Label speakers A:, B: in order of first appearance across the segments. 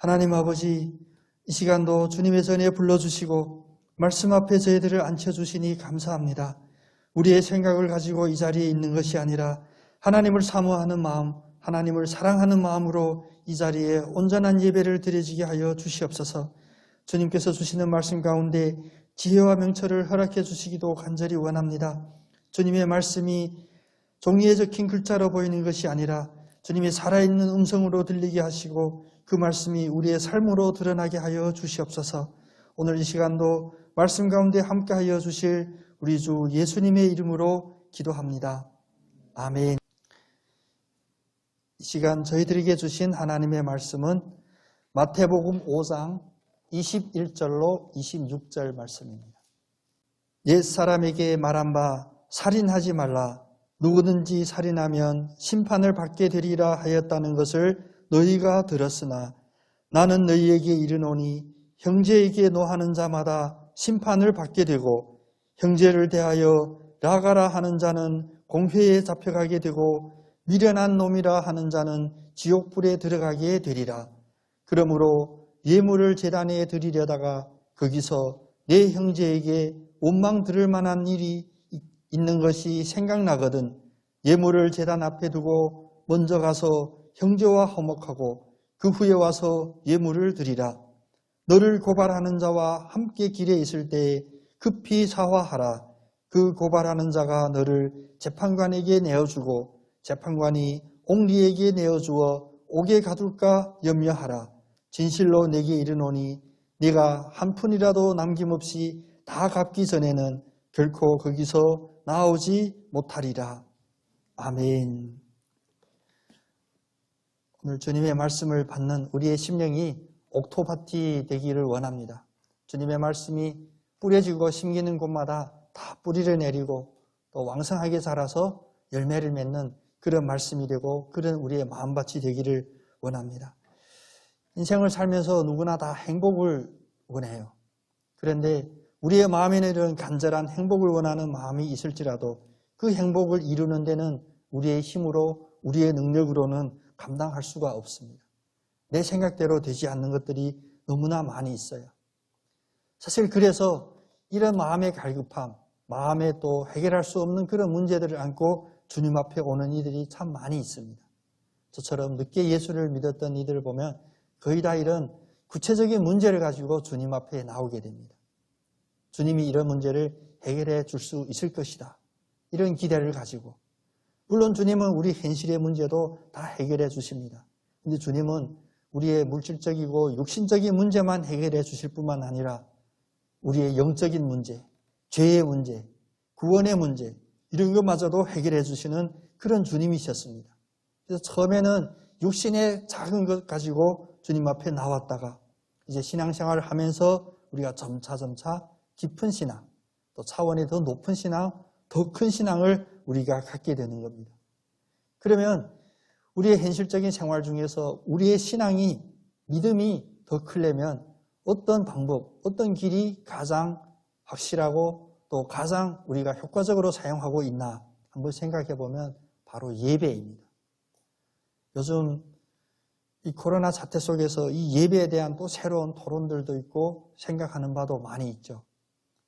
A: 하나님 아버지, 이 시간도 주님의 전에 불러주시고 말씀 앞에 저희들을 앉혀주시니 감사합니다. 우리의 생각을 가지고 이 자리에 있는 것이 아니라 하나님을 사모하는 마음, 하나님을 사랑하는 마음으로 이 자리에 온전한 예배를 드려지게 하여 주시옵소서. 주님께서 주시는 말씀 가운데 지혜와 명철을 허락해 주시기도 간절히 원합니다. 주님의 말씀이 종이에 적힌 글자로 보이는 것이 아니라 주님의 살아있는 음성으로 들리게 하시고 그 말씀이 우리의 삶으로 드러나게 하여 주시옵소서. 오늘 이 시간도 말씀 가운데 함께하여 주실 우리 주 예수님의 이름으로 기도합니다. 아멘. 이 시간 저희들에게 주신 하나님의 말씀은 마태복음 5장 21절로 26절 말씀입니다. 옛사람에게 말한 바 살인하지 말라. 누구든지 살인하면 심판을 받게 되리라 하였다는 것을 너희가 들었으나 나는 너희에게 이르노니 형제에게 노하는 자마다 심판을 받게 되고 형제를 대하여 라가라 하는 자는 공회에 잡혀가게 되고 미련한 놈이라 하는 자는 지옥불에 들어가게 되리라. 그러므로 예물을 제단에 드리려다가 거기서 내 형제에게 원망 들을 만한 일이 있는 것이 생각나거든 예물을 제단 앞에 두고 먼저 가서 형제와 화목하고 그 후에 와서 예물을 드리라. 너를 고발하는 자와 함께 길에 있을 때에 급히 사화하라. 그 고발하는 자가 너를 재판관에게 내어주고 재판관이 옥리에게 내어주어 옥에 가둘까 염려하라. 진실로 내게 이르노니 네가 한 푼이라도 남김없이 다 갚기 전에는 결코 거기서 나오지 못하리라. 아멘. 오늘 주님의 말씀을 받는 우리의 심령이 옥토밭이 되기를 원합니다. 주님의 말씀이 뿌려지고 심기는 곳마다 다 뿌리를 내리고 또 왕성하게 자라서 열매를 맺는 그런 말씀이 되고 그런 우리의 마음밭이 되기를 원합니다. 인생을 살면서 누구나 다 행복을 원해요. 그런데 우리의 마음에는 이런 간절한 행복을 원하는 마음이 있을지라도 그 행복을 이루는 데는 우리의 힘으로 우리의 능력으로는 감당할 수가 없습니다. 내 생각대로 되지 않는 것들이 너무나 많이 있어요. 사실 그래서 이런 마음의 갈급함, 마음에 또 해결할 수 없는 그런 문제들을 안고 주님 앞에 오는 이들이 참 많이 있습니다. 저처럼 늦게 예수를 믿었던 이들을 보면 거의 다 이런 구체적인 문제를 가지고 주님 앞에 나오게 됩니다. 주님이 이런 문제를 해결해 줄 수 있을 것이다. 이런 기대를 가지고. 물론 주님은 우리 현실의 문제도 다 해결해 주십니다. 그런데 주님은 우리의 물질적이고 육신적인 문제만 해결해 주실 뿐만 아니라 우리의 영적인 문제, 죄의 문제, 구원의 문제 이런 것마저도 해결해 주시는 그런 주님이셨습니다. 그래서 처음에는 육신의 작은 것 가지고 주님 앞에 나왔다가 이제 신앙생활을 하면서 우리가 점차 깊은 신앙, 또 차원이 더 높은 신앙, 더 큰 신앙을 우리가 갖게 되는 겁니다. 그러면 우리의 현실적인 생활 중에서 우리의 신앙이, 믿음이 더 크려면 어떤 방법, 어떤 길이 가장 확실하고 또 가장 우리가 효과적으로 사용하고 있나 한번 생각해 보면 바로 예배입니다. 요즘 이 코로나 사태 속에서 이 예배에 대한 또 새로운 토론들도 있고 생각하는 바도 많이 있죠.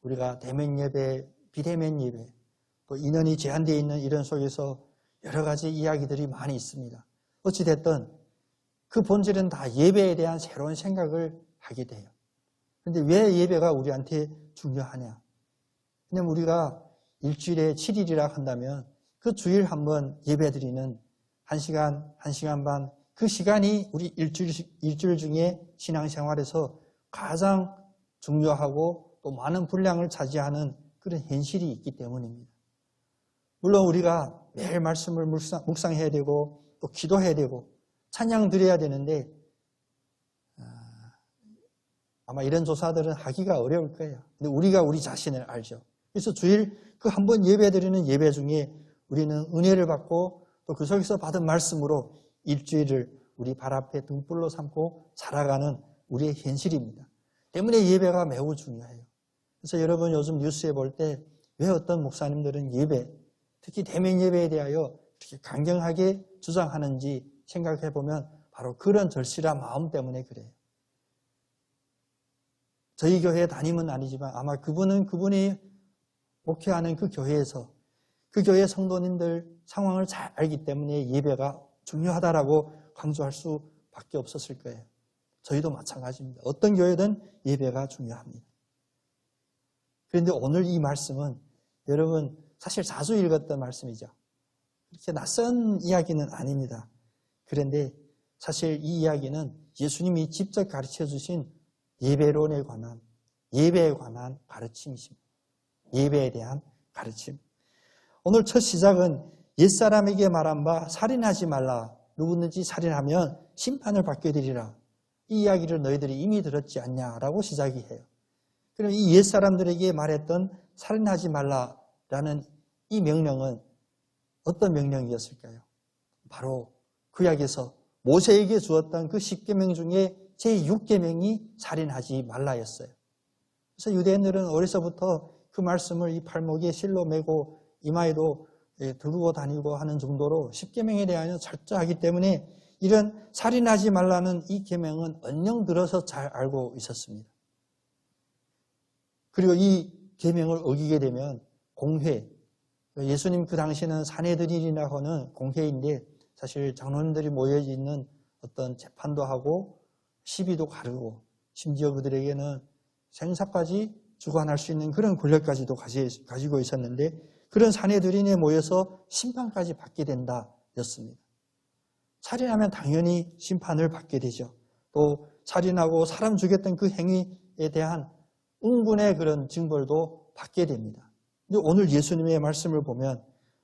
A: 우리가 대면 예배, 비대면 예배, 또 인원이 제한되어 있는 이런 속에서 여러 가지 이야기들이 많이 있습니다. 어찌됐든 그 본질은 다 예배에 대한 새로운 생각을 하게 돼요. 그런데 왜 예배가 우리한테 중요하냐? 그냥 우리가 일주일에 7일이라 한다면 그 주일 한번 예배 드리는 1시간, 1시간 반 그 시간이 우리 일주일 중에 신앙생활에서 가장 중요하고 또 많은 분량을 차지하는 그런 현실이 있기 때문입니다. 물론 우리가 매일 말씀을 묵상해야 되고 또 기도해야 되고 찬양 드려야 되는데 아마 이런 조사들은 하기가 어려울 거예요. 근데 우리가 우리 자신을 알죠. 그래서 주일 그 한 번 예배 드리는 예배 중에 우리는 은혜를 받고 또 그 속에서 받은 말씀으로 일주일을 우리 발 앞에 등불로 삼고 살아가는 우리의 현실입니다. 때문에 예배가 매우 중요해요. 그래서 여러분 요즘 뉴스에 볼 때 왜 어떤 목사님들은 예배, 특히 대면 예배에 대하여 이렇게 강경하게 주장하는지 생각해 보면 바로 그런 절실한 마음 때문에 그래요. 저희 교회 담임은 아니지만 아마 그분은 그분이 목회하는 그 교회에서 그 교회 성도님들 상황을 잘 알기 때문에 예배가 중요하다라고 강조할 수밖에 없었을 거예요. 저희도 마찬가지입니다. 어떤 교회든 예배가 중요합니다. 그런데 오늘 이 말씀은 여러분 사실 자주 읽었던 말씀이죠. 그렇게 낯선 이야기는 아닙니다. 그런데 사실 이 이야기는 예수님이 직접 가르쳐 주신 예배론에 관한, 예배에 관한 가르침이십니다. 예배에 대한 가르침. 오늘 첫 시작은 옛사람에게 말한 바 살인하지 말라. 누구든지 살인하면 심판을 받게 되리라. 이 이야기를 너희들이 이미 들었지 않냐라고 시작이 해요. 그럼 이 옛사람들에게 말했던 살인하지 말라라는 이 명령은 어떤 명령이었을까요? 바로 구약에서 모세에게 주었던 그 10계명 중에 제6계명이 살인하지 말라였어요. 그래서 유대인들은 어려서부터 그 말씀을 이 팔목에 실로 메고 이마에도 두르고 다니고 하는 정도로 10계명에 대하여 철저하기 때문에 이런 살인하지 말라는 이 계명은 언영 들어서 잘 알고 있었습니다. 그리고 이 계명을 어기게 되면 공회, 예수님 그 당시는 산헤드린이라고 하는 공회인데 사실 장로님들이 모여 있는 어떤 재판도 하고 시비도 가르고 심지어 그들에게는 생사까지 주관할 수 있는 그런 권력까지도 가지고 있었는데 그런 산헤드린에 모여서 심판까지 받게 된다였습니다. 살인하면 당연히 심판을 받게 되죠. 또 살인하고 사람 죽였던 그 행위에 대한 응분의 그런 징벌도 받게 됩니다. 근데 오늘 예수님의 말씀을 보면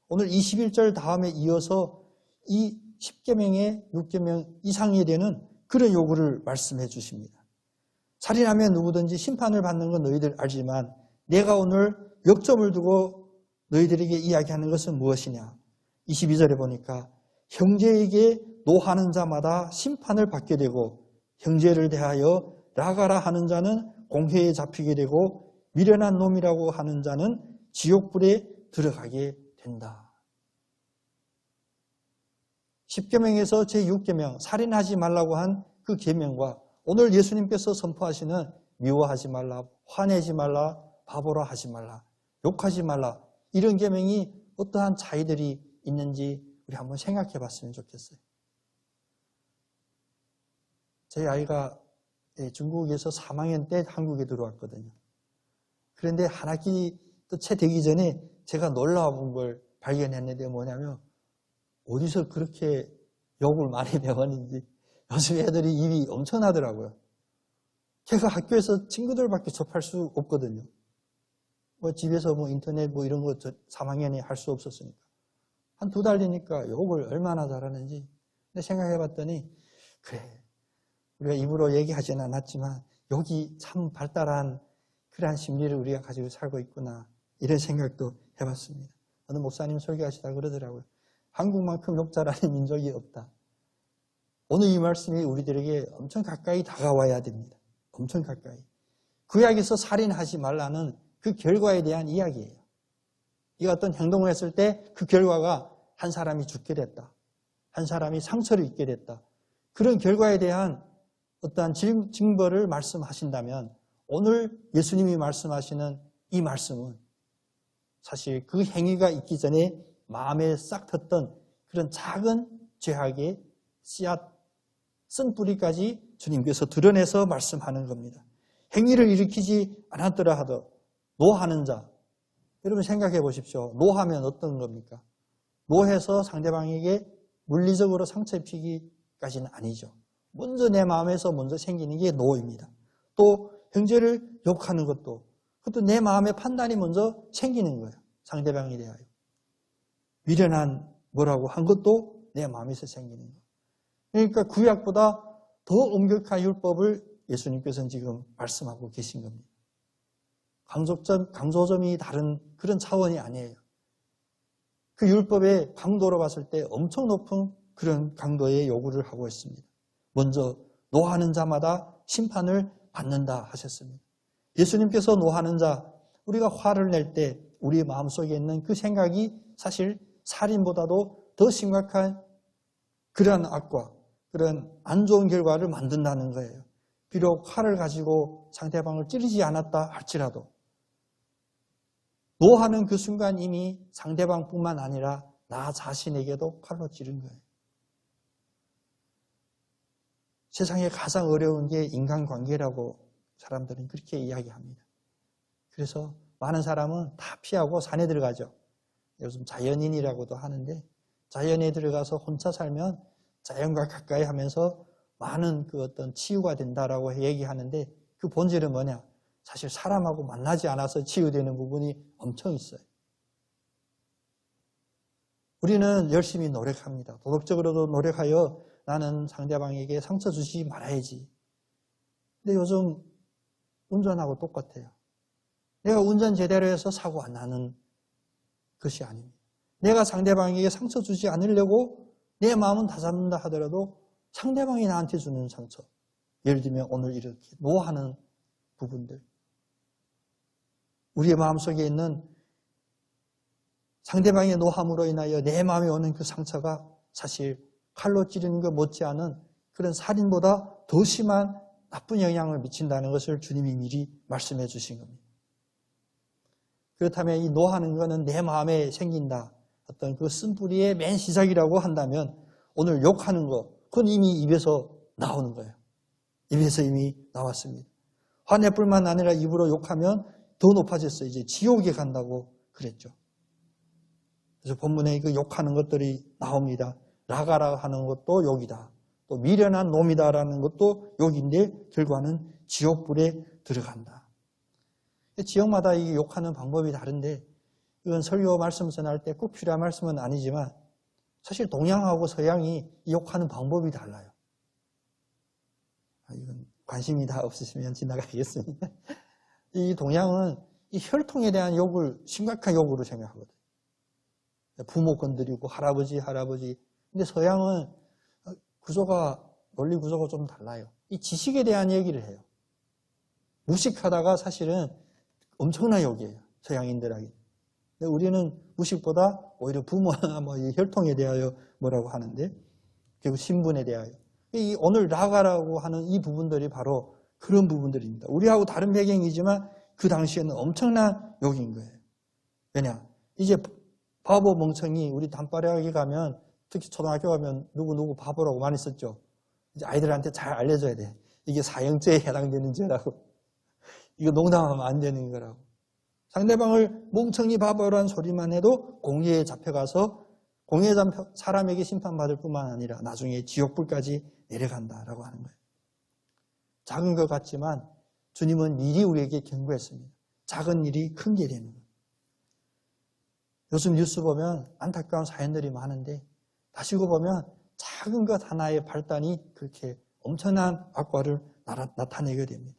A: 오늘 21절 다음에 이어서 이 10계명의 6계명 이상이 되는 그런 요구를 말씀해 주십니다. 살인하면 누구든지 심판을 받는 건 너희들 알지만 내가 오늘 역점을 두고 너희들에게 이야기하는 것은 무엇이냐. 22절에 보니까 형제에게 노하는 자마다 심판을 받게 되고 형제를 대하여 나가라 하는 자는 공회에 잡히게 되고 미련한 놈이라고 하는 자는 지옥불에 들어가게 된다. 10계명에서 제6계명 살인하지 말라고 한 그 계명과 오늘 예수님께서 선포하시는 미워하지 말라, 화내지 말라, 바보라 하지 말라, 욕하지 말라 이런 계명이 어떠한 차이들이 있는지 우리 한번 생각해 봤으면 좋겠어요. 저희 아이가 중국에서 3학년 때 한국에 들어왔거든요. 그런데 한 학기 채 되기 전에 제가 놀라워 본 걸 발견했는데 뭐냐면 어디서 그렇게 욕을 많이 배웠는지 요즘 애들이 입이 엄청나더라고요. 걔가 학교에서 친구들밖에 접할 수 없거든요. 뭐 집에서 뭐 인터넷 뭐 이런 거 3학년에 할 수 없었으니까. 한 2달 되니까 욕을 얼마나 잘하는지. 근데 생각해 봤더니 그래. 우리가 입으로 얘기하지는 않았지만 욕이 참 발달한 그러한 심리를 우리가 가지고 살고 있구나. 이런 생각도 해봤습니다. 어느 목사님 설교하시다 그러더라고요. 한국만큼 욕 잘하는 민족이 없다. 오늘 이 말씀이 우리들에게 엄청 가까이 다가와야 됩니다. 엄청 가까이. 구약에서 살인하지 말라는 그 결과에 대한 이야기예요. 이 어떤 행동을 했을 때 그 결과가 한 사람이 죽게 됐다. 한 사람이 상처를 입게 됐다. 그런 결과에 대한 어떠한 징벌을 말씀하신다면 오늘 예수님이 말씀하시는 이 말씀은 사실 그 행위가 있기 전에 마음에 싹 텄던 그런 작은 죄악의 씨앗, 쓴뿌리까지 주님께서 드러내서 말씀하는 겁니다. 행위를 일으키지 않았더라 하도 노하는 자. 여러분 생각해 보십시오. 노하면 어떤 겁니까? 노해서 상대방에게 물리적으로 상처 입히기까지는 아니죠. 먼저 내 마음에서 먼저 생기는 게 노입니다. 또 형제를 욕하는 것도 그것도 내 마음의 판단이 먼저 생기는 거예요. 상대방에 대하여. 미련한 뭐라고 한 것도 내 마음에서 생기는 거예요. 그러니까 구약보다 더 엄격한 율법을 예수님께서는 지금 말씀하고 계신 겁니다. 강조점이 다른 그런 차원이 아니에요. 그 율법의 강도로 봤을 때 엄청 높은 그런 강도의 요구를 하고 있습니다. 먼저 노하는 자마다 심판을 받는다 하셨습니다. 예수님께서 노하는 자, 우리가 화를 낼 때 우리 마음속에 있는 그 생각이 사실 살인보다도 더 심각한 그런 악과 그런 안 좋은 결과를 만든다는 거예요. 비록 칼을 가지고 상대방을 찌르지 않았다 할지라도 노하는 그 순간 이미 상대방뿐만 아니라 나 자신에게도 칼로 찌른 거예요. 세상에 가장 어려운 게 인간관계라고 사람들은 그렇게 이야기합니다. 그래서 많은 사람은 다 피하고 산에 들어가죠. 요즘 자연인이라고도 하는데 자연에 들어가서 혼자 살면 자연과 가까이 하면서 많은 그 어떤 치유가 된다라고 얘기하는데 그 본질은 뭐냐? 사실 사람하고 만나지 않아서 치유되는 부분이 엄청 있어요. 우리는 열심히 노력합니다. 도덕적으로도 노력하여 나는 상대방에게 상처 주지 말아야지. 근데 요즘 운전하고 똑같아요. 내가 운전 제대로 해서 사고 안 나는 것이 아닙니다. 내가 상대방에게 상처 주지 않으려고 내 마음은 다잡는다 하더라도 상대방이 나한테 주는 상처. 예를 들면 오늘 이렇게 노하는 부분들. 우리의 마음속에 있는 상대방의 노함으로 인하여 내 마음에 오는 그 상처가 사실 칼로 찌르는 것 못지않은 그런 살인보다 더 심한 나쁜 영향을 미친다는 것을 주님이 미리 말씀해 주신 겁니다. 그렇다면 이 노하는 것은 내 마음에 생긴다. 어떤 그 쓴뿌리의 맨 시작이라고 한다면 오늘 욕하는 거, 그건 이미 입에서 나오는 거예요. 입에서 이미 나왔습니다. 화내뿐만 아니라 입으로 욕하면 더 높아졌어요. 이제 지옥에 간다고 그랬죠. 그래서 본문에 그 욕하는 것들이 나옵니다. 라가라 하는 것도 욕이다. 또 미련한 놈이다라는 것도 욕인데 결과는 지옥불에 들어간다. 지역마다 이 욕하는 방법이 다른데 이건 설교 말씀 전할 때 꼭 필요한 말씀은 아니지만 사실 동양하고 서양이 욕하는 방법이 달라요. 이건 관심이 다 없으시면 지나가겠습니다. 이 동양은 이 혈통에 대한 욕을 심각한 욕으로 생각하거든요. 부모 건드리고 할아버지. 근데 서양은 논리 구조가 좀 달라요. 이 지식에 대한 얘기를 해요. 무식하다가 사실은 엄청난 욕이에요. 서양인들에게. 근데 우리는 무식보다 오히려 부모나 이 혈통에 대하여 뭐라고 하는데 그리고 신분에 대하여. 이 오늘 라가라고 하는 이 부분들이 바로 그런 부분들입니다. 우리하고 다른 배경이지만 그 당시에는 엄청난 욕인 거예요. 왜냐? 이제 바보 멍청이 우리 단발학에 가면 특히 초등학교 가면 누구 바보라고 많이 썼죠. 이제 아이들한테 잘 알려줘야 돼. 이게 사형죄에 해당되는 죄라고. 이거 농담하면 안 되는 거라고. 상대방을 멍청이 바보라는 소리만 해도 공의에 잡혀가서 공의에 잡혀 사람에게 심판받을 뿐만 아니라 나중에 지옥불까지 내려간다라고 하는 거예요. 작은 것 같지만 주님은 미리 우리에게 경고했습니다. 작은 일이 큰 게 되는 거예요. 요즘 뉴스 보면 안타까운 사연들이 많은데 다시고 보면 작은 것 하나의 발단이 그렇게 엄청난 악과를 나타내게 됩니다.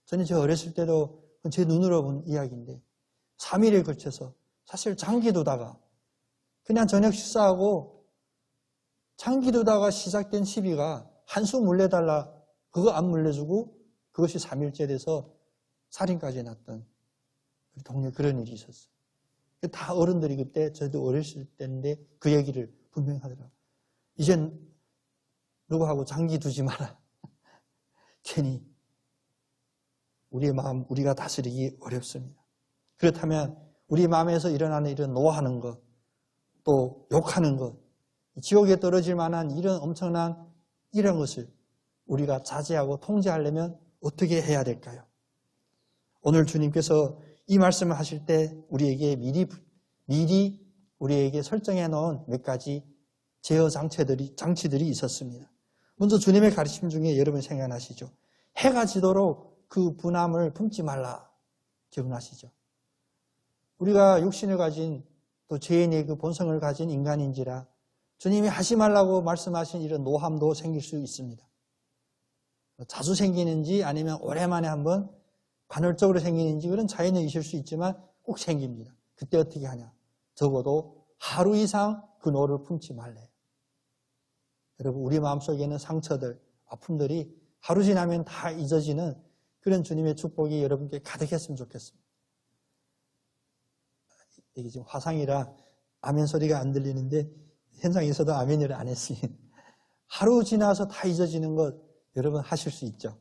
A: 저는 저 어렸을 때도 제 눈으로 본 이야기인데 3일에 걸쳐서 사실 장기 두다가 그냥 저녁 식사하고 장기 두다가 시작된 시비가 한 수 물려달라 그거 안 물려주고 그것이 3일째 돼서 살인까지 났던 우리 동네 그런 일이 있었어요. 다 어른들이 그때 저도 어렸을 때인데 그 얘기를 분명히 하더라고요. 이젠 누구하고 장기 두지 마라. 괜히 우리의 마음 우리가 다스리기 어렵습니다. 그렇다면 우리 마음에서 일어나는 이런 노하는 것, 또 욕하는 것, 지옥에 떨어질 만한 이런 엄청난 이런 것을 우리가 자제하고 통제하려면 어떻게 해야 될까요? 오늘 주님께서 이 말씀을 하실 때 우리에게 미리 우리에게 설정해 놓은 몇 가지 제어 장치들이 있었습니다. 먼저 주님의 가르침 중에 여러분 생각나시죠? 해가 지도록 그 분함을 품지 말라. 기억나시죠? 우리가 육신을 가진 또 죄인의 그 본성을 가진 인간인지라 주님이 하지 말라고 말씀하신 이런 노함도 생길 수 있습니다. 자주 생기는지 아니면 오랜만에 한번 간헐적으로 생기는지 그런 차이는 있을 수 있지만 꼭 생깁니다. 그때 어떻게 하냐? 적어도 하루 이상 그 노를 품지 말래. 여러분 우리 마음속에는 상처들, 아픔들이 하루 지나면 다 잊어지는 그런 주님의 축복이 여러분께 가득했으면 좋겠습니다. 이게 지금 화상이라 아멘 소리가 안 들리는데 현장에서도 아멘을 안 했으니 하루 지나서 다 잊어지는 것 여러분 하실 수 있죠.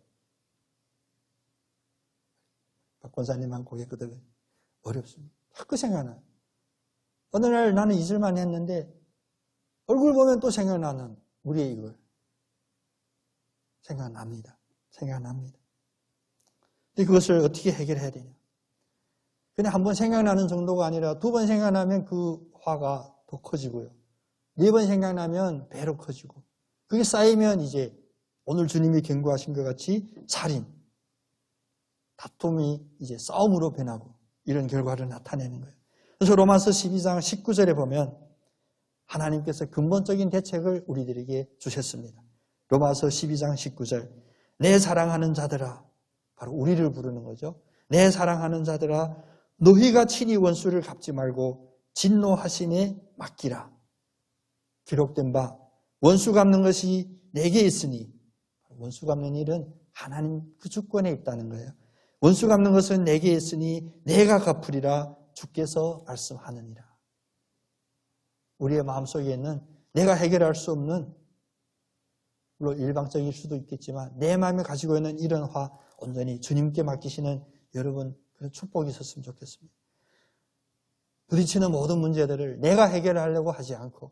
A: 권사님만 고개 끄덕여요. 어렵습니다. 자꾸 생각나요. 어느 날 나는 잊을만 했는데 얼굴 보면 또 생각나는 우리의 이걸. 생각납니다. 근데 그것을 어떻게 해결해야 되냐. 그냥 한 번 생각나는 정도가 아니라 2번 생각나면 그 화가 더 커지고요. 4번 생각나면 배로 커지고. 그게 쌓이면 이제 오늘 주님이 경고하신 것 같이 살인, 다툼이 이제 싸움으로 변하고 이런 결과를 나타내는 거예요. 그래서 로마서 12장 19절에 보면 하나님께서 근본적인 대책을 우리들에게 주셨습니다. 로마서 12장 19절. 내 사랑하는 자들아, 바로 우리를 부르는 거죠. 내 사랑하는 자들아, 너희가 친히 원수를 갚지 말고 진노하심에 맡기라. 기록된 바 원수 갚는 것이 내게 있으니, 원수 갚는 일은 하나님 그 주권에 있다는 거예요. 원수 갚는 것은 내게 있으니 내가 갚으리라 주께서 말씀하느니라. 우리의 마음속에 있는 내가 해결할 수 없는, 물론 일방적일 수도 있겠지만 내 마음에 가지고 있는 이런 화 온전히 주님께 맡기시는 여러분 그런 축복이 있었으면 좋겠습니다. 부딪히는 모든 문제들을 내가 해결하려고 하지 않고,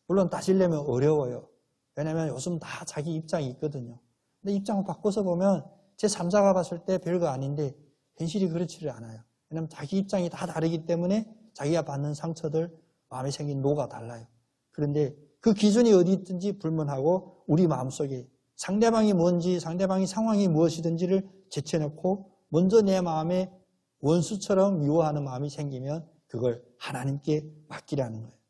A: 물론 따지려면 어려워요. 왜냐하면 요즘 다 자기 입장이 있거든요. 근데 입장을 바꿔서 보면 제 3자가 봤을 때 별거 아닌데 현실이 그렇지를 않아요. 왜냐하면 자기 입장이 다 다르기 때문에 자기가 받는 상처들, 마음에 생긴 노가 달라요. 그런데 그 기준이 어디 있든지 불문하고 우리 마음속에 상대방이 뭔지, 상대방이 상황이 무엇이든지를 제쳐놓고 먼저 내 마음에 원수처럼 미워하는 마음이 생기면 그걸 하나님께 맡기라는 거예요.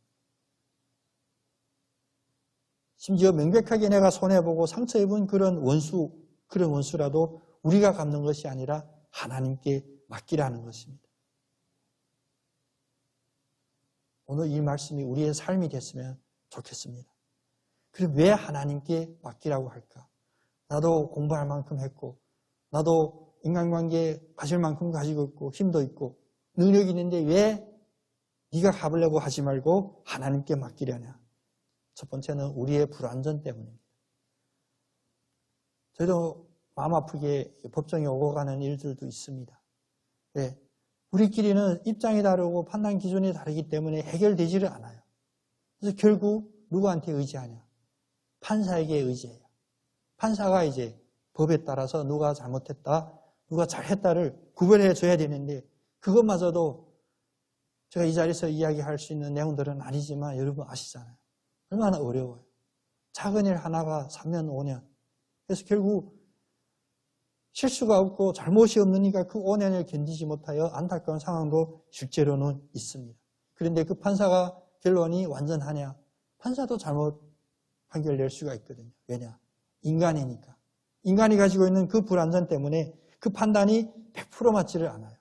A: 심지어 명백하게 내가 손해보고 상처 입은 그런 원수라도 우리가 갚는 것이 아니라 하나님께 맡기라는 것입니다. 오늘 이 말씀이 우리의 삶이 됐으면 좋겠습니다. 그럼 왜 하나님께 맡기라고 할까? 나도 공부할 만큼 했고, 나도 인간관계에 가질 만큼 가지고 있고, 힘도 있고, 능력이 있는데 왜 네가 갚으려고 하지 말고 하나님께 맡기려냐? 첫 번째는 우리의 불완전 때문입니다. 저희도 마음 아프게 법정에 오고 가는 일들도 있습니다. 왜? 우리끼리는 입장이 다르고 판단 기준이 다르기 때문에 해결되지를 않아요. 그래서 결국 누구한테 의지하냐? 판사에게 의지해요. 판사가 이제 법에 따라서 누가 잘못했다, 누가 잘했다를 구별해 줘야 되는데 그것마저도 제가 이 자리에서 이야기할 수 있는 내용들은 아니지만 여러분 아시잖아요. 얼마나 어려워요. 작은 일 하나가 3년, 5년. 그래서 결국 실수가 없고 잘못이 없으니까 그 5년을 견디지 못하여 안타까운 상황도 실제로는 있습니다. 그런데 그 판사가 결론이 완전하냐? 판사도 잘못 판결 낼 수가 있거든요. 왜냐? 인간이니까. 인간이 가지고 있는 그 불완전 때문에 그 판단이 100% 맞지를 않아요.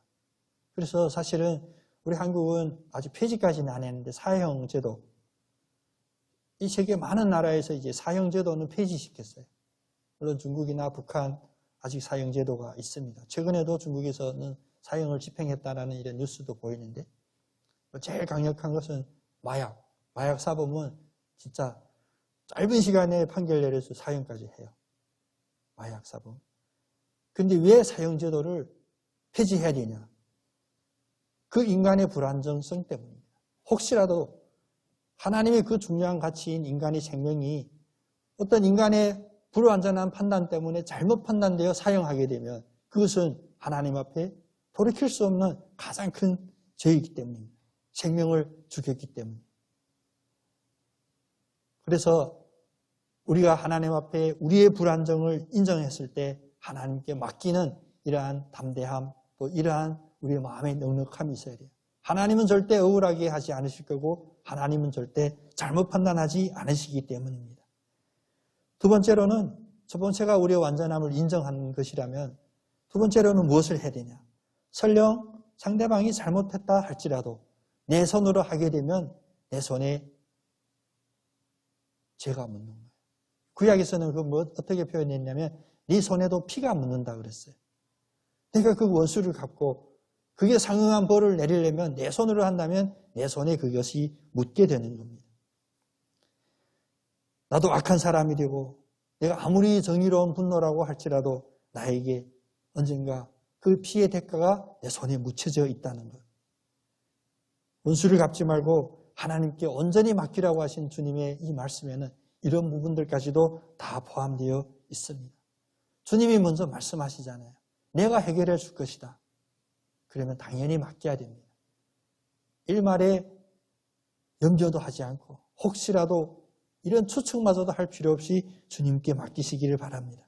A: 그래서 사실은 우리 한국은 아직 폐지까지는 안 했는데 사형제도, 이 세계 많은 나라에서 이제 사형제도는 폐지시켰어요. 물론 중국이나 북한 아직 사형제도가 있습니다. 최근에도 중국에서는 사형을 집행했다라는 이런 뉴스도 보이는데, 제일 강력한 것은 마약 사범은 진짜 짧은 시간에 판결 내려서 사형까지 해요. 마약 사범. 근데 왜 사형제도를 폐지해야 되냐? 그 인간의 불안정성 때문입니다. 혹시라도 하나님의 그 중요한 가치인 인간의 생명이 어떤 인간의 불완전한 판단 때문에 잘못 판단되어 사용하게 되면 그것은 하나님 앞에 돌이킬 수 없는 가장 큰 죄이기 때문입니다. 생명을 죽였기 때문에. 그래서 우리가 하나님 앞에 우리의 불안정을 인정했을 때 하나님께 맡기는 이러한 담대함, 또 이러한 우리의 마음의 넉넉함이 있어야 돼요. 하나님은 절대 억울하게 하지 않으실 거고 하나님은 절대 잘못 판단하지 않으시기 때문입니다. 두 번째로는, 첫 번째가 우리의 완전함을 인정하는 것이라면 두 번째로는 무엇을 해야 되냐? 설령 상대방이 잘못했다 할지라도 내 손으로 하게 되면 내 손에 죄가 묻는 거예요. 구약에서는 어떻게 표현했냐면 네 손에도 피가 묻는다 그랬어요. 내가 그 원수를 갚고 그게 상응한 벌을 내리려면 내 손으로 한다면 내 손에 그것이 묻게 되는 겁니다. 나도 악한 사람이 되고 내가 아무리 정의로운 분노라고 할지라도 나에게 언젠가 그 피의 대가가 내 손에 묻혀져 있다는 것. 원수를 갚지 말고 하나님께 온전히 맡기라고 하신 주님의 이 말씀에는 이런 부분들까지도 다 포함되어 있습니다. 주님이 먼저 말씀하시잖아요. 내가 해결해 줄 것이다. 그러면 당연히 맡겨야 됩니다. 일말에 염려도 하지 않고 혹시라도 이런 추측마저도 할 필요 없이 주님께 맡기시기를 바랍니다.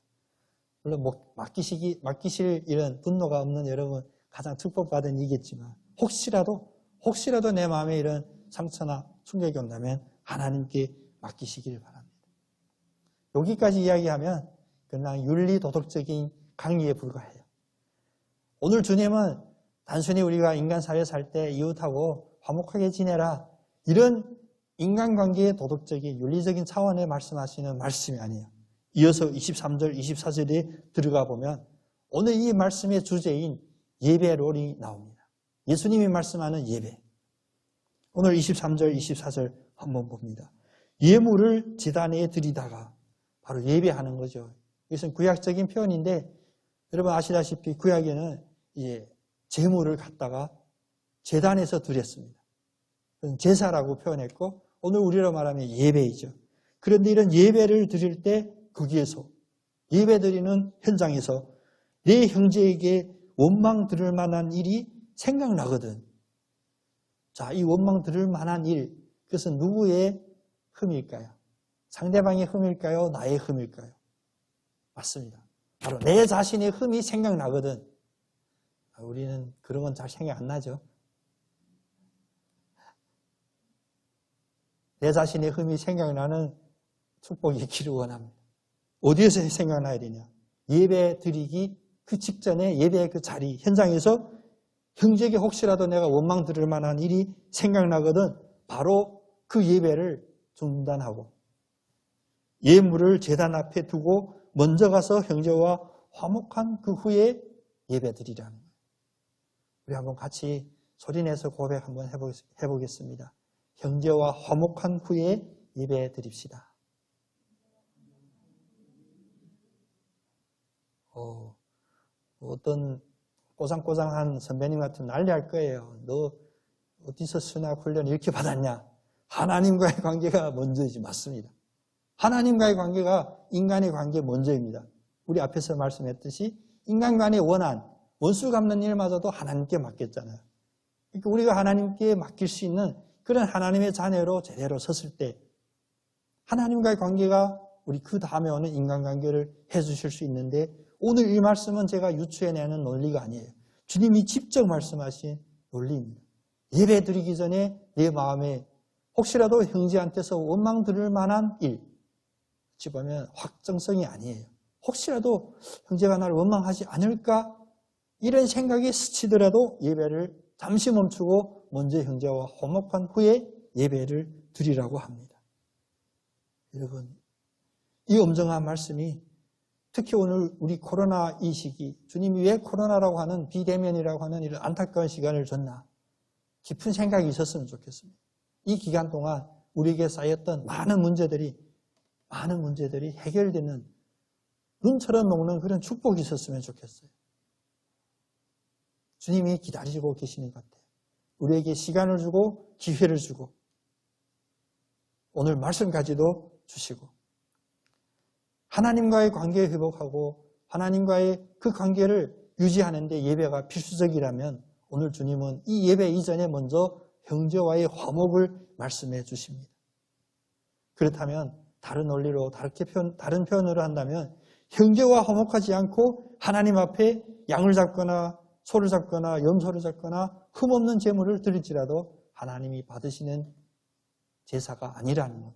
A: 물론 맡기실 이런 분노가 없는 여러분 가장 축복받은 이겠지만 혹시라도 내 마음에 이런 상처나 충격이 온다면 하나님께 맡기시기를 바랍니다. 여기까지 이야기하면 그냥 윤리 도덕적인 강의에 불과해요. 오늘 주님은 단순히 우리가 인간 사회에 살 때 이웃하고 화목하게 지내라 이런 인간관계의 도덕적인 윤리적인 차원에 말씀하시는 말씀이 아니에요. 이어서 23절, 24절에 들어가 보면 오늘 이 말씀의 주제인 예배론이 나옵니다. 예수님이 말씀하는 예배. 오늘 23절, 24절 한번 봅니다. 예물을 제단에 드리다가 바로 예배하는 거죠. 이것은 구약적인 표현인데 여러분 아시다시피 구약에는 제물을 갖다가 제단에서 드렸습니다. 제사라고 표현했고 오늘 우리로 말하면 예배이죠. 그런데 이런 예배를 드릴 때 거기에서 예배 드리는 현장에서 내 형제에게 원망 들을 만한 일이 생각나거든. 자, 이 원망 들을 만한 일, 그것은 누구의 흠일까요? 상대방의 흠일까요? 나의 흠일까요? 맞습니다. 바로 내 자신의 흠이 생각나거든. 우리는 그런 건 잘 생각 안 나죠. 내 자신의 흠이 생각나는 축복이 있기를 원합니다. 어디에서 생각나야 되냐? 예배 드리기 그 직전에 예배의 그 자리, 현장에서 형제에게 혹시라도 내가 원망 들을 만한 일이 생각나거든 바로 그 예배를 중단하고 예물을 제단 앞에 두고 먼저 가서 형제와 화목한 그 후에 예배 드리라는 거예요. 우리 한번 같이 소리내서 고백 한번 해보겠습니다. 형제와 화목한 후에 예배 드립시다. 어떤 꼬장꼬장한 선배님 같은 난리할 거예요. 너 어디서 수학 훈련 이렇게 받았냐? 하나님과의 관계가 먼저이지. 맞습니다. 하나님과의 관계가 인간의 관계 먼저입니다. 우리 앞에서 말씀했듯이 인간 간의 원한, 원수 갚는 일마저도 하나님께 맡겼잖아요. 그러니까 우리가 하나님께 맡길 수 있는 그런 하나님의 자녀로 제대로 섰을 때 하나님과의 관계가 우리 그 다음에 오는 인간관계를 해주실 수 있는데 오늘 이 말씀은 제가 유추해내는 논리가 아니에요. 주님이 직접 말씀하신 논리입니다. 예배 드리기 전에 내 마음에 혹시라도 형제한테서 원망 들을 만한 일, 어찌 보면 확정성이 아니에요. 혹시라도 형제가 나를 원망하지 않을까? 이런 생각이 스치더라도 예배를 잠시 멈추고 먼저 형제와 화목한 후에 예배를 드리라고 합니다. 여러분, 이 엄정한 말씀이 특히 오늘 우리 코로나 이 시기, 주님이 왜 코로나라고 하는 비대면이라고 하는 이런 안타까운 시간을 줬나? 깊은 생각이 있었으면 좋겠습니다. 이 기간 동안 우리에게 쌓였던 많은 문제들이 해결되는 눈처럼 녹는 그런 축복이 있었으면 좋겠어요. 주님이 기다리고 계시는 것 같아요. 우리에게 시간을 주고 기회를 주고 오늘 말씀까지도 주시고 하나님과의 관계 회복하고 하나님과의 그 관계를 유지하는 데 예배가 필수적이라면 오늘 주님은 이 예배 이전에 먼저 형제와의 화목을 말씀해 주십니다. 그렇다면 다른 논리로 다른 표현으로 한다면 형제와 화목하지 않고 하나님 앞에 양을 잡거나 소를 잡거나 염소를 잡거나 흠없는 제물을 드릴지라도 하나님이 받으시는 제사가 아니라는 것.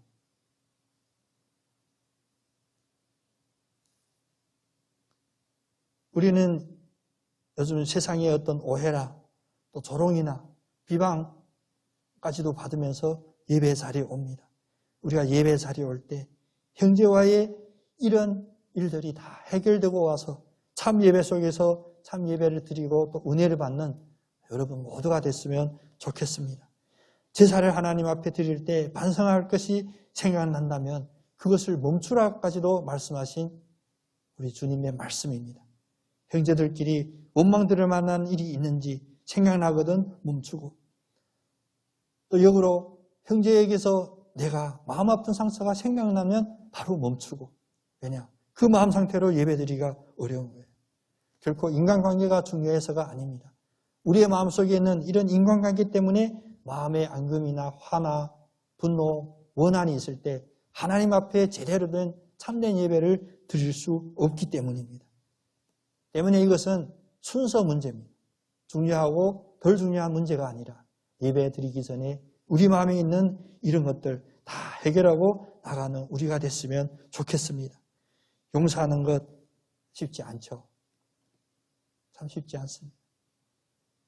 A: 우리는 요즘 세상의 어떤 오해나 또 조롱이나 비방까지도 받으면서 예배 자리에 옵니다. 우리가 예배 자리에 올 때 형제와의 이런 일들이 다 해결되고 와서 참 예배 속에서 참 예배를 드리고 또 은혜를 받는 여러분 모두가 됐으면 좋겠습니다. 제사를 하나님 앞에 드릴 때 반성할 것이 생각난다면 그것을 멈추라까지도 말씀하신 우리 주님의 말씀입니다. 형제들끼리 원망 들을 만한 일이 있는지 생각나거든 멈추고, 또 역으로 형제에게서 내가 마음 아픈 상처가 생각나면 바로 멈추고. 왜냐? 그 마음 상태로 예배드리기가 어려운 거예요. 결코 인간관계가 중요해서가 아닙니다. 우리의 마음속에 있는 이런 인간관계 때문에 마음의 앙금이나 화나 분노, 원한이 있을 때 하나님 앞에 제대로 된 참된 예배를 드릴 수 없기 때문입니다. 때문에 이것은 순서 문제입니다. 중요하고 덜 중요한 문제가 아니라 예배 드리기 전에 우리 마음에 있는 이런 것들 다 해결하고 나가는 우리가 됐으면 좋겠습니다. 용서하는 것 쉽지 않죠. 참 쉽지 않습니다.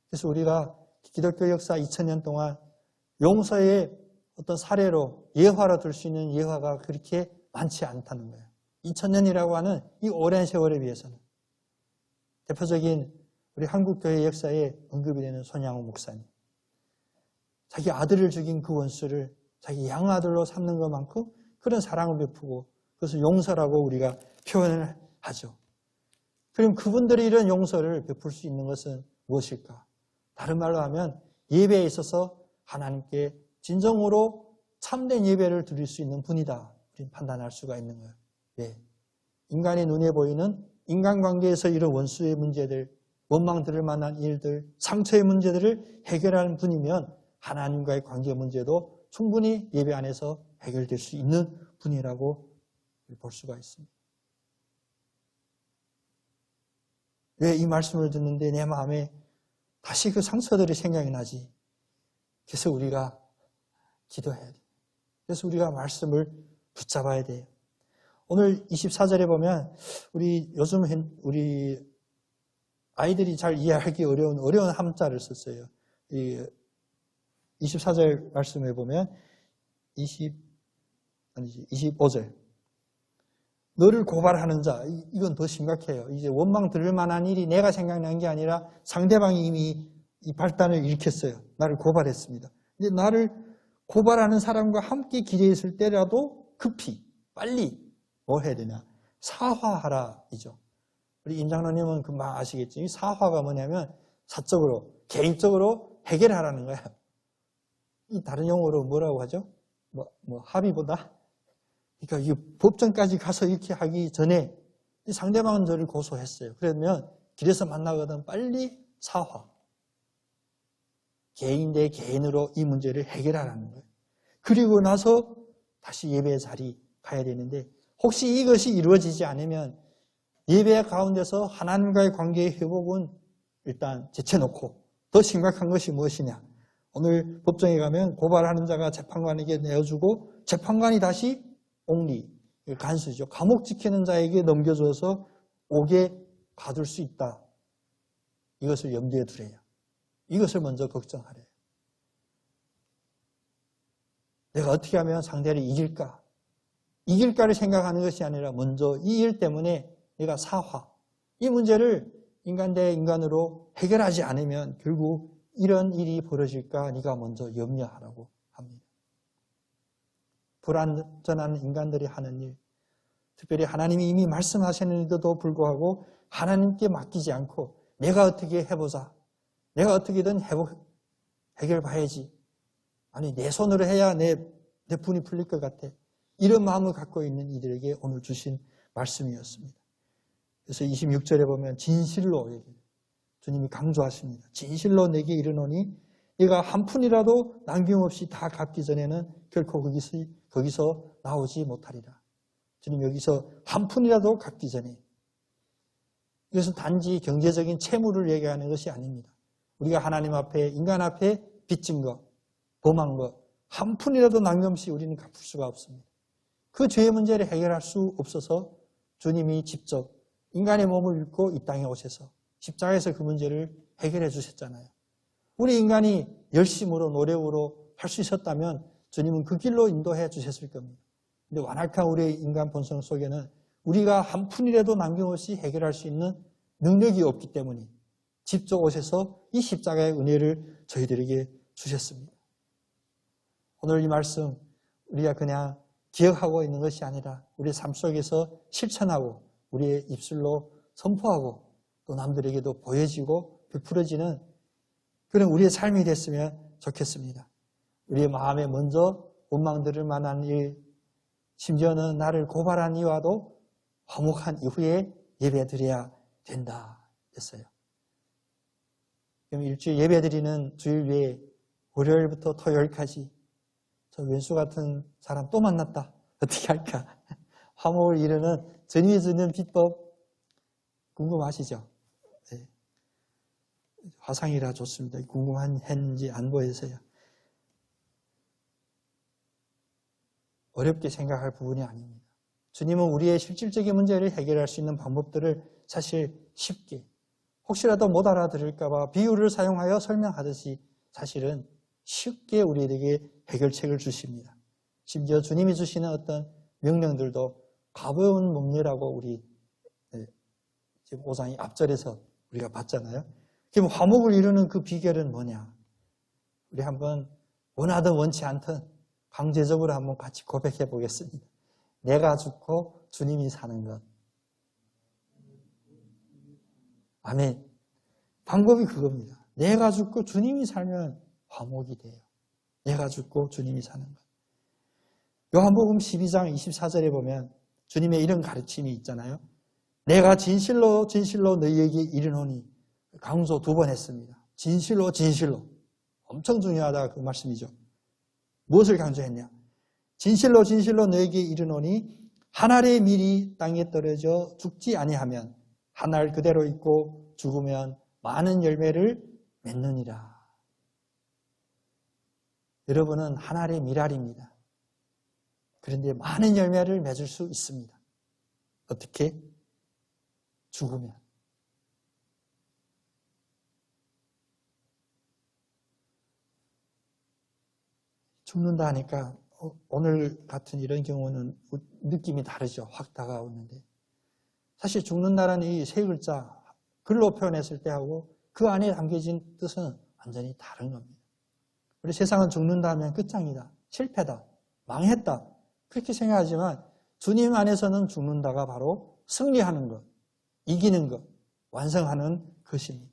A: 그래서 우리가 기독교 역사 2000년 동안 용서의 어떤 사례로 예화로 들 수 있는 예화가 그렇게 많지 않다는 거예요. 2000년이라고 하는 이 오랜 세월에 비해서는. 대표적인 우리 한국교회 역사에 언급이 되는 손양호 목사님. 자기 아들을 죽인 그 원수를 자기 양아들로 삼는 것만큼 그런 사랑을 베푸고 그것을 용서라고 우리가 표현을 하죠. 그럼 그분들이 이런 용서를 베풀 수 있는 것은 무엇일까? 다른 말로 하면 예배에 있어서 하나님께 진정으로 참된 예배를 드릴 수 있는 분이다. 우리는 판단할 수가 있는 거예요. 왜? 인간의 눈에 보이는 인간관계에서 이런 원수의 문제들, 원망 들을 만한 일들, 상처의 문제들을 해결하는 분이면 하나님과의 관계 문제도 충분히 예배 안에서 해결될 수 있는 분이라고 볼 수가 있습니다. 왜 이 말씀을 듣는데 내 마음에 다시 그 상처들이 생각이 나지? 그래서 우리가 기도해야 돼요. 그래서 우리가 말씀을 붙잡아야 돼요. 오늘 24절에 보면 요즘 우리 아이들이 잘 이해하기 어려운 함자를 썼어요. 24절 말씀에 보면 25절. 너를 고발하는 자, 이건 더 심각해요. 이제 원망 들을 만한 일이 내가 생각난 게 아니라 상대방이 이미 이 발단을 일으켰어요. 나를 고발했습니다. 이제 나를 고발하는 사람과 함께 길에 있을 때라도 급히, 빨리 뭐 해야 되냐? 사화하라, 이죠. 우리 임 장로님은 금방 아시겠죠? 이 사화가 뭐냐면 사적으로, 개인적으로 해결하라는 거예요. 이 다른 용어로 뭐라고 하죠? 합의보다? 그러니까 이 법정까지 가서 이렇게 하기 전에 상대방은 저를 고소했어요. 그러면 길에서 만나거든 빨리 사화. 개인 대 개인으로 이 문제를 해결하라는 거예요. 그리고 나서 다시 예배 자리 가야 되는데 혹시 이것이 이루어지지 않으면 예배 가운데서 하나님과의 관계의 회복은 일단 제쳐놓고 더 심각한 것이 무엇이냐. 오늘 법정에 가면 고발하는 자가 재판관에게 내어주고 재판관이 다시 옥리, 간수죠. 감옥 지키는 자에게 넘겨줘서 옥에 가둘 수 있다. 이것을 염두에 두래요. 이것을 먼저 걱정하래요. 내가 어떻게 하면 상대를 이길까? 이길까를 생각하는 것이 아니라 먼저 이 일 때문에 내가 사화, 이 문제를 인간 대 인간으로 해결하지 않으면 결국 이런 일이 벌어질까 네가 먼저 염려하라고 합니다. 불완전한 인간들이 하는 일, 특별히 하나님이 이미 말씀하시는데도 불구하고 하나님께 맡기지 않고 내가 어떻게 해보자, 내가 어떻게든 해결봐야지, 아니 내 손으로 해야 내 분이 풀릴 것 같아, 이런 마음을 갖고 있는 이들에게 오늘 주신 말씀이었습니다. 그래서 26절에 보면 진실로 얘기해요. 주님이 강조하십니다. 진실로 내게 이르노니 네가 한 푼이라도 남김없이 다 갚기 전에는 결코 거기서 나오지 못하리라. 주님 여기서 한 푼이라도 갚기 전에, 이것은 단지 경제적인 채무를 얘기하는 것이 아닙니다. 우리가 하나님 앞에, 인간 앞에 빚진 것, 범한 것, 한 푼이라도 남김없이 우리는 갚을 수가 없습니다. 그 죄의 문제를 해결할 수 없어서 주님이 직접 인간의 몸을 입고 이 땅에 오셔서 십자가에서 그 문제를 해결해 주셨잖아요. 우리 인간이 열심으로 노력으로 할 수 있었다면 주님은 그 길로 인도해 주셨을 겁니다. 근데 완악한 우리의 인간 본성 속에는 우리가 한 푼이라도 남김없이 해결할 수 있는 능력이 없기 때문에 직접 오셔서 이 십자가의 은혜를 저희들에게 주셨습니다. 오늘 이 말씀 우리가 그냥 기억하고 있는 것이 아니라 우리의 삶 속에서 실천하고 우리의 입술로 선포하고 또 남들에게도 보여지고 베풀어지는 그런 우리의 삶이 됐으면 좋겠습니다. 우리의 마음에 먼저 원망들을 만한 일, 심지어는 나를 고발한 이와도 화목한 이후에 예배드려야 된다 했어요. 그럼 일주일 예배드리는 주일 외에 월요일부터 토요일까지 저 왼수 같은 사람 또 만났다. 어떻게 할까? 화목을 이루는 전위에 주는 비법 궁금하시죠? 네. 화상이라 좋습니다. 궁금했는지 안 보여서요. 어렵게 생각할 부분이 아닙니다. 주님은 우리의 실질적인 문제를 해결할 수 있는 방법들을 사실 쉽게, 혹시라도 못 알아들을까 봐 비유를 사용하여 설명하듯이 사실은 쉽게 우리에게 해결책을 주십니다. 심지어 주님이 주시는 어떤 명령들도 가벼운 법례라고 우리 지금 5장이 앞절에서 우리가 봤잖아요. 그럼 화목을 이루는 그 비결은 뭐냐? 우리 한번 원하든 원치 않든 강제적으로 한번 같이 고백해 보겠습니다. 내가 죽고 주님이 사는 것. 아멘. 방법이 그겁니다. 내가 죽고 주님이 살면 화목이 돼요. 내가 죽고 주님이 사는 것. 요한복음 12장 24절에 보면 주님의 이런 가르침이 있잖아요. 내가 진실로 진실로 너희에게 이르노니, 강조 2번 했습니다. 진실로 진실로. 엄청 중요하다 그 말씀이죠. 무엇을 강조했냐? 진실로 진실로 너희에게 이르노니 한 알의 밀이 땅에 떨어져 죽지 아니하면 한 알 그대로 있고 죽으면 많은 열매를 맺느니라. 여러분은 한 알의 밀알입니다. 그런데 많은 열매를 맺을 수 있습니다. 어떻게? 죽으면. 죽는다 하니까 오늘 같은 이런 경우는 느낌이 다르죠. 확 다가오는데. 사실 죽는다는 이 세 글자 글로 표현했을 때하고 그 안에 담겨진 뜻은 완전히 다른 겁니다. 우리 세상은 죽는다 하면 끝장이다. 실패다. 망했다. 그렇게 생각하지만 주님 안에서는 죽는다가 바로 승리하는 것, 이기는 것, 완성하는 것입니다.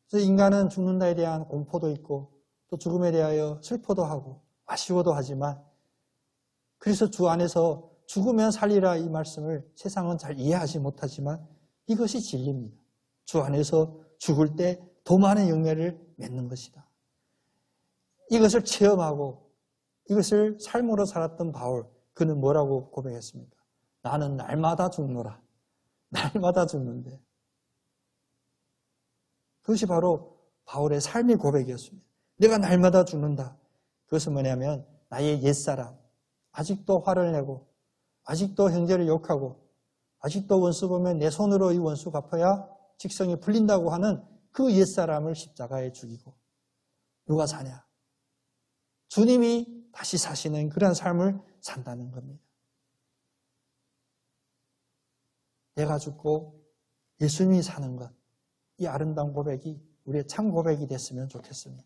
A: 그래서 인간은 죽는다에 대한 공포도 있고 또 죽음에 대하여 슬퍼도 하고 아쉬워도 하지만 그래서 주 안에서 죽으면 살리라 이 말씀을 세상은 잘 이해하지 못하지만 이것이 진리입니다. 주 안에서 죽을 때 더 많은 열매를 맺는 것이다. 이것을 체험하고 이것을 삶으로 살았던 바울, 그는 뭐라고 고백했습니까? 나는 날마다 죽노라. 날마다 죽는데. 그것이 바로 바울의 삶의 고백이었습니다. 내가 날마다 죽는다. 그것은 뭐냐면 나의 옛사람, 아직도 화를 내고 아직도 형제를 욕하고 아직도 원수 보면 내 손으로 이 원수 갚아야 직성이 풀린다고 하는 그 옛사람을 십자가에 죽이고 누가 사냐? 주님이 다시 사시는 그런 삶을 산다는 겁니다. 내가 죽고 예수님이 사는 것, 이 아름다운 고백이 우리의 참 고백이 됐으면 좋겠습니다.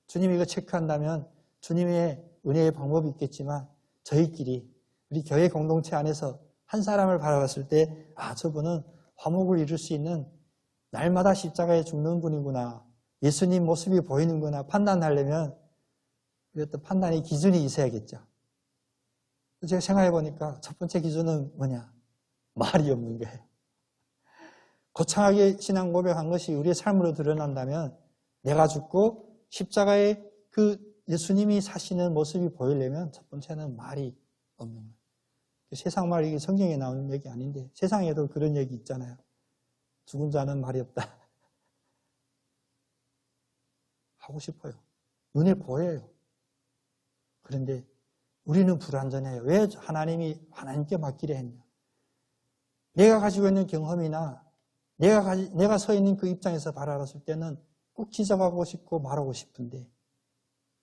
A: 주님이 이거 체크한다면 주님의 은혜의 방법이 있겠지만 저희끼리 우리 교회 공동체 안에서 한 사람을 바라봤을 때 저분은 화목을 이룰 수 있는 날마다 십자가에 죽는 분이구나. 예수님 모습이 보이는구나 판단하려면 어떤 판단의 기준이 있어야겠죠. 제가 생각해 보니까 첫 번째 기준은 뭐냐? 말이 없는 거예요. 거창하게 신앙 고백한 것이 우리의 삶으로 드러난다면 내가 죽고 십자가에 그 예수님이 사시는 모습이 보이려면 첫 번째는 말이 없는 거예요. 세상 말, 이게 성경에 나오는 얘기 아닌데 세상에도 그런 얘기 있잖아요. 죽은 자는 말이 없다. 하고 싶어요. 눈에 보여요. 그런데 우리는 불완전해요. 왜 하나님이 하나님께 맡기려 했냐? 내가 가지고 있는 경험이나 내가 서 있는 그 입장에서 바라봤을 때는 꼭 지적하고 싶고 말하고 싶은데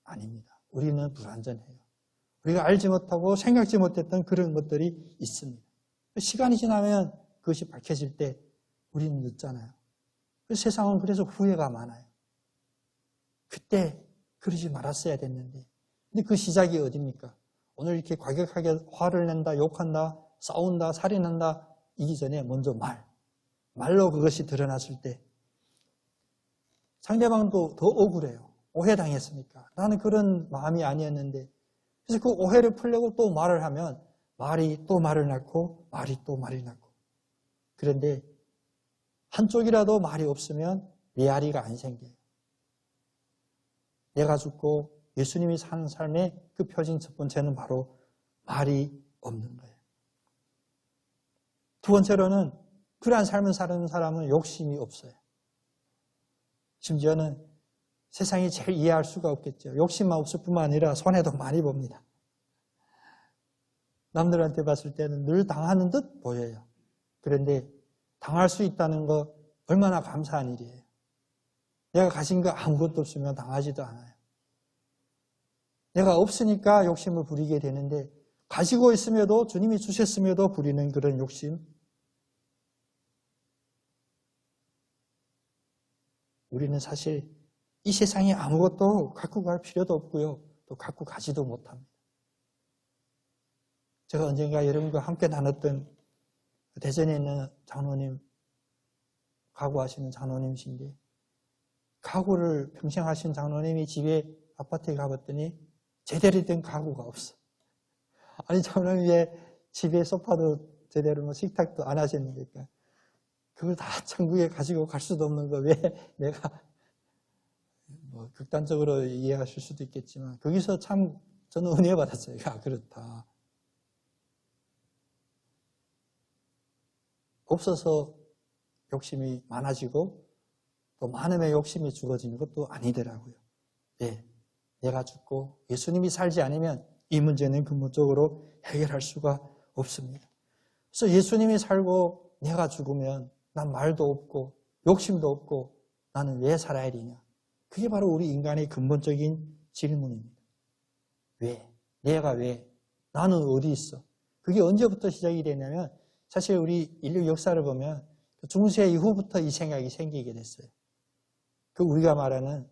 A: 아닙니다. 우리는 불완전해요. 우리가 알지 못하고 생각지 못했던 그런 것들이 있습니다. 시간이 지나면 그것이 밝혀질 때 우리는 늦잖아요. 세상은 그래서 후회가 많아요. 그때 그러지 말았어야 됐는데. 근데 그 시작이 어딥니까? 오늘 이렇게 과격하게 화를 낸다, 욕한다, 싸운다, 살인한다. 이기 전에 먼저 말로 그것이 드러났을 때 상대방도 더 억울해요. 오해당했으니까. 나는 그런 마음이 아니었는데. 그래서 그 오해를 풀려고 또 말을 하면 말이 또 말을 낳고 말이 또 말을 낳고. 그런데 한쪽이라도 말이 없으면 메아리가 안 생겨요. 내가 죽고 예수님이 사는 삶의 그 표징 첫 번째는 바로 말이 없는 거예요. 두 번째로는 그러한 삶을 사는 사람은 욕심이 없어요. 심지어는 세상이 제일 이해할 수가 없겠죠. 욕심만 없을 뿐만 아니라 손해도 많이 봅니다. 남들한테 봤을 때는 늘 당하는 듯 보여요. 그런데 당할 수 있다는 거 얼마나 감사한 일이에요. 내가 가진 거 아무것도 없으면 당하지도 않아요. 내가 없으니까 욕심을 부리게 되는데 가지고 있음에도 주님이 주셨음에도 부리는 그런 욕심. 우리는 사실 이 세상에 아무것도 갖고 갈 필요도 없고요. 또 갖고 가지도 못합니다. 제가 언젠가 여러분과 함께 나눴던 대전에 있는 장로님, 가구하시는 장로님이신데 가구를 평생 하신 장로님이 집에 아파트에 가봤더니 제대로 된 가구가 없어. 아니 장로님 왜 집에 소파도 제대로 식탁도 안 하셨는데 그걸 다 천국에 가지고 갈 수도 없는 거 왜 내가 극단적으로 이해하실 수도 있겠지만 거기서 참 저는 은혜 받았어요. 그렇다. 없어서 욕심이 많아지고 또 많음의 욕심이 죽어지는 것도 아니더라고요. 네, 내가 죽고 예수님이 살지 않으면 이 문제는 근본적으로 해결할 수가 없습니다. 그래서 예수님이 살고 내가 죽으면 난 말도 없고 욕심도 없고 나는 왜 살아야 되냐. 그게 바로 우리 인간의 근본적인 질문입니다. 왜? 내가 왜? 나는 어디 있어? 그게 언제부터 시작이 되냐면 사실 우리 인류 역사를 보면 중세 이후부터 이 생각이 생기게 됐어요. 그 우리가 말하는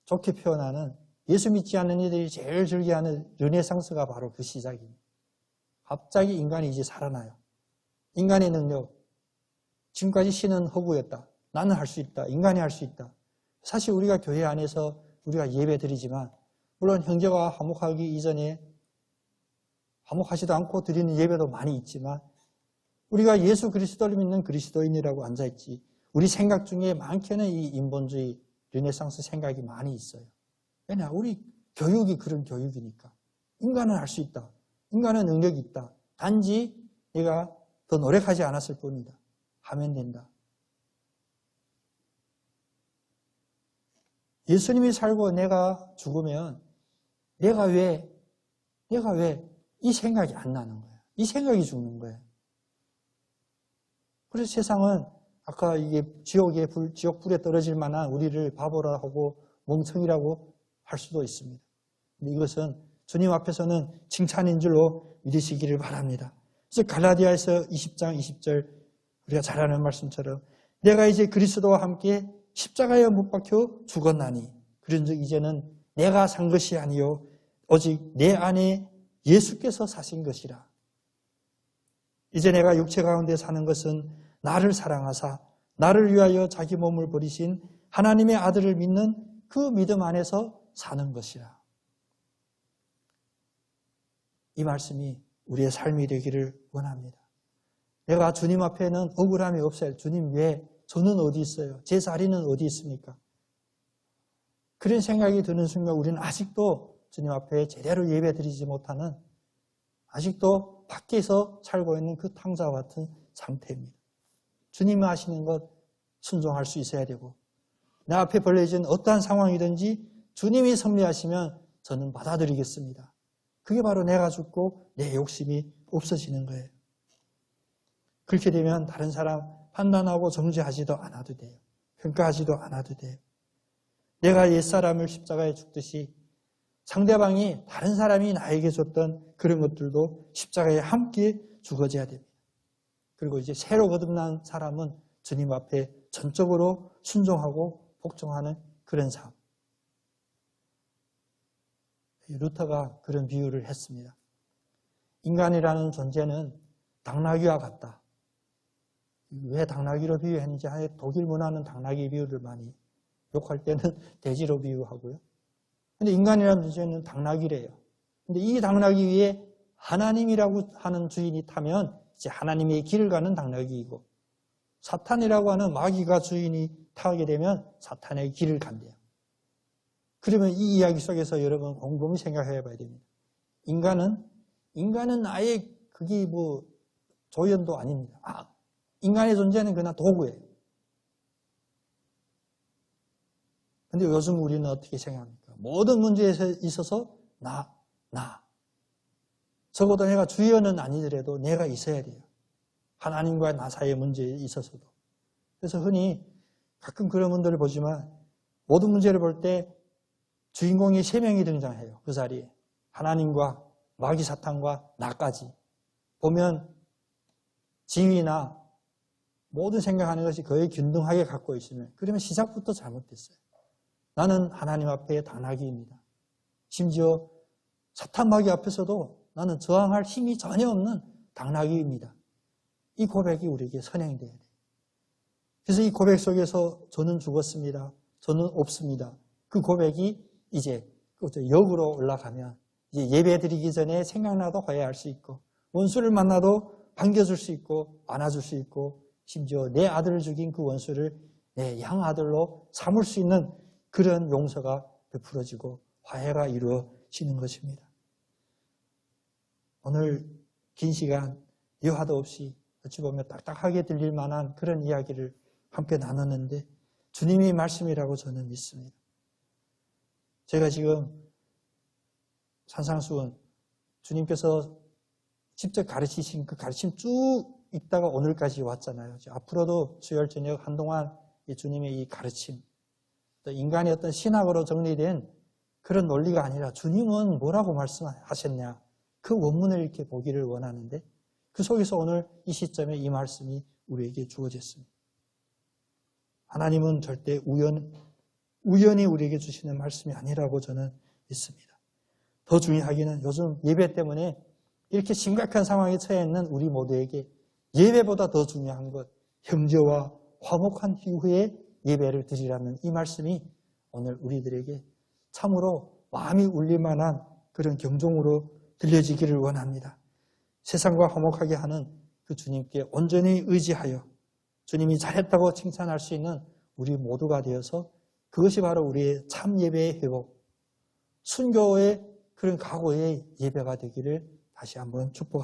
A: 좋게 표현하는 예수 믿지 않는 이들이 제일 즐겨하는 르네상스가 바로 그 시작입니다. 갑자기 인간이 이제 살아나요. 인간의 능력. 지금까지 신은 허구였다. 나는 할 수 있다. 인간이 할 수 있다. 사실 우리가 교회 안에서 우리가 예배 드리지만 물론 형제가 화목하기 이전에 화목하지도 않고 드리는 예배도 많이 있지만 우리가 예수 그리스도를 믿는 그리스도인이라고 앉아있지 우리 생각 중에 많게는 이 인본주의 르네상스 생각이 많이 있어요. 왜냐? 우리 교육이 그런 교육이니까. 인간은 할 수 있다. 인간은 능력이 있다. 단지 내가 더 노력하지 않았을 뿐이다. 하면 된다. 예수님이 살고 내가 죽으면 내가 왜 이 생각이 안 나는 거예요. 이 생각이 죽는 거예요. 그래서 세상은 아까 이게 지옥 불에 떨어질 만한 우리를 바보라 하고 멍청이라고 할 수도 있습니다. 근데 이것은 주님 앞에서는 칭찬인 줄로 믿으시기를 바랍니다. 그래서 갈라디아에서 20장 20절 우리가 잘 아는 말씀처럼 내가 이제 그리스도와 함께 십자가에 못 박혀 죽었나니 그런즉 이제는 내가 산 것이 아니요 오직 내 안에 예수께서 사신 것이라. 이제 내가 육체 가운데 사는 것은 나를 사랑하사 나를 위하여 자기 몸을 버리신 하나님의 아들을 믿는 그 믿음 안에서 사는 것이라. 이 말씀이 우리의 삶이 되기를 원합니다. 내가 주님 앞에는 억울함이 없어요. 주님 왜? 저는 어디 있어요? 제 자리는 어디 있습니까? 그런 생각이 드는 순간 우리는 아직도 주님 앞에 제대로 예배드리지 못하는 아직도 밖에서 살고 있는 그 탕자와 같은 상태입니다. 주님이 하시는 것 순종할 수 있어야 되고 내 앞에 벌려진 어떠한 상황이든지 주님이 섭리하시면 저는 받아들이겠습니다. 그게 바로 내가 죽고 내 욕심이 없어지는 거예요. 그렇게 되면 다른 사람 판단하고 정죄하지도 않아도 돼요. 평가하지도 않아도 돼요. 내가 옛사람을 십자가에 죽듯이 상대방이 다른 사람이 나에게 줬던 그런 것들도 십자가에 함께 죽어져야 됩니다. 그리고 이제 새로 거듭난 사람은 주님 앞에 전적으로 순종하고 복종하는 그런 삶. 루터가 그런 비유를 했습니다. 인간이라는 존재는 당나귀와 같다. 왜 당나귀로 비유했는지 독일 문화는 당나귀 비유를 많이 욕할 때는 돼지로 비유하고요. 근데 인간이라는 주제는 당나귀래요. 근데 이 당나귀 위에 하나님이라고 하는 주인이 타면 이제 하나님의 길을 가는 당나귀이고 사탄이라고 하는 마귀가 주인이 타게 되면 사탄의 길을 간대요. 그러면 이 이야기 속에서 여러분 곰곰이 생각해 봐야 됩니다. 인간은 아예 그게 뭐 조연도 아닙니다. 인간의 존재는 그냥 도구예요. 근데 요즘 우리는 어떻게 생각합니까? 모든 문제에 있어서 나. 적어도 내가 주연은 아니더라도 내가 있어야 돼요. 하나님과 나 사이의 문제에 있어서도. 그래서 흔히 가끔 그런 분들을 보지만 모든 문제를 볼 때 주인공이 3명이 등장해요. 그 자리에. 하나님과 마귀 사탄과 나까지. 보면 지위나 모든 생각하는 것이 거의 균등하게 갖고 있으면 그러면 시작부터 잘못됐어요. 나는 하나님 앞에 당나귀입니다. 심지어 사탄 마귀 앞에서도 나는 저항할 힘이 전혀 없는 당나귀입니다. 이 고백이 우리에게 선행돼야 돼요. 그래서 이 고백 속에서 저는 죽었습니다. 저는 없습니다. 그 고백이 이제 역으로 올라가면 이제 예배 드리기 전에 생각나도 화해할 수 있고 원수를 만나도 반겨줄 수 있고 안아줄 수 있고 심지어 내 아들을 죽인 그 원수를 내 양아들로 삼을 수 있는 그런 용서가 베풀어지고 화해가 이루어지는 것입니다. 오늘 긴 시간 여하도 없이 어찌 보면 딱딱하게 들릴 만한 그런 이야기를 함께 나눴는데 주님의 말씀이라고 저는 믿습니다. 제가 지금 산상수훈 주님께서 직접 가르치신 그 가르침 쭉 읽다가 오늘까지 왔잖아요. 앞으로도 수요일 저녁 한동안 주님의 이 가르침, 또 인간의 어떤 신학으로 정리된 그런 논리가 아니라 주님은 뭐라고 말씀하셨냐 그 원문을 이렇게 보기를 원하는데 그 속에서 오늘 이 시점에 이 말씀이 우리에게 주어졌습니다. 하나님은 절대 우연히 우리에게 주시는 말씀이 아니라고 저는 믿습니다. 더 중요하기는 요즘 예배 때문에 이렇게 심각한 상황에 처해 있는 우리 모두에게 예배보다 더 중요한 것, 형제와 화목한 이후에 예배를 드리라는 이 말씀이 오늘 우리들에게 참으로 마음이 울릴 만한 그런 경종으로 들려지기를 원합니다. 세상과 화목하게 하는 그 주님께 온전히 의지하여 주님이 잘했다고 칭찬할 수 있는 우리 모두가 되어서 그것이 바로 우리의 참 예배의 회복, 순교의 그런 각오의 예배가 되기를 다시 한번 축복합니다.